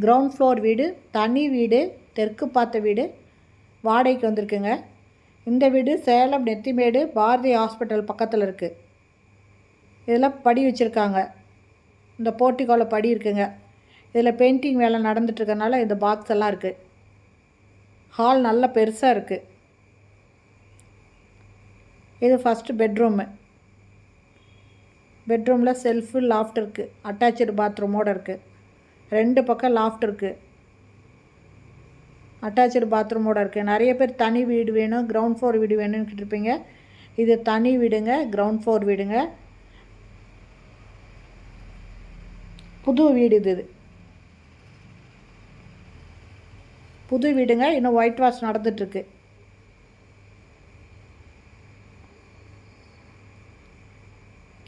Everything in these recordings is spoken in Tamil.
கிரவுண்ட் ஃப்ளோர் வீடு, தனி வீடு, தெற்கு பார்த்த வீடு வாடகைக்கு வந்திருக்குங்க. இந்த வீடு சேலம் நெத்திமேடு பாரதி ஹாஸ்பிட்டல் பக்கத்தில் இருக்குது. இதில் படி வச்சுருக்காங்க. இந்த போர்ட்டிகோவில் படி இருக்குங்க. இதில் பெயிண்டிங் வேலை நடந்துட்டுருக்கனால இந்த பாக்ஸ் எல்லாம் இருக்குது. ஹால் நல்ல பெருசாக இருக்குது. இது ஃபஸ்ட்டு பெட்ரூமு. பெட்ரூமில் செல்ஃபு லாஃப்ட் இருக்குது. அட்டாச்சு பாத்ரூமோடு இருக்குது. 2 பக்கம் லாஃப்ட் இருக்குது. அட்டாச்சு பாத்ரூமோடு இருக்குது. நிறைய பேர் தனி வீடு வேணும், கிரவுண்ட் ஃப்ளோர் வீடு வேணும்னு கேட்டிருப்பீங்க. இது தனி வீடுங்க, கிரவுண்ட் ஃப்ளோர் வீடுங்க. புது வீடு இது. புது வீடுங்க. இன்னும் ஒயிட் வாஷ் நடந்துகிட்ருக்கு.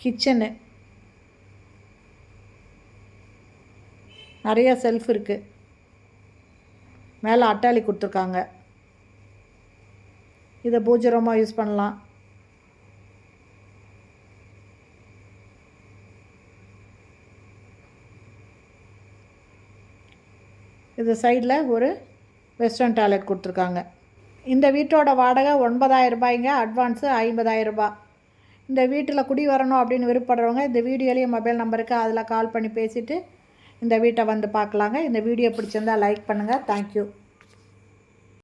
கிச்சனு நிறைய செல்ஃப் இருக்குது. மேலே அட்டாளி கொடுத்துருக்காங்க. இதை பூஜை ரூமாக யூஸ் பண்ணலாம். இது சைடில் ஒரு வெஸ்டர்ன் டாய்லெட் கொடுத்துருக்காங்க. இந்த வீட்டோட வாடகை 9,000 ரூபாய்ங்க. அட்வான்ஸு 50,000 ரூபாய். இந்த வீட்டில் குடி வரணும் அப்படின்னு விருப்பப்படுறவங்க இந்த வீடியோலேயே மொபைல் நம்பருக்கு அதில் கால் பண்ணி பேசிவிட்டு இந்த வீட்டை வந்து பார்க்கலாங்க. இந்த வீடியோ பிடிச்சிருந்தால் லைக் பண்ணுங்கள். தேங்க்யூ.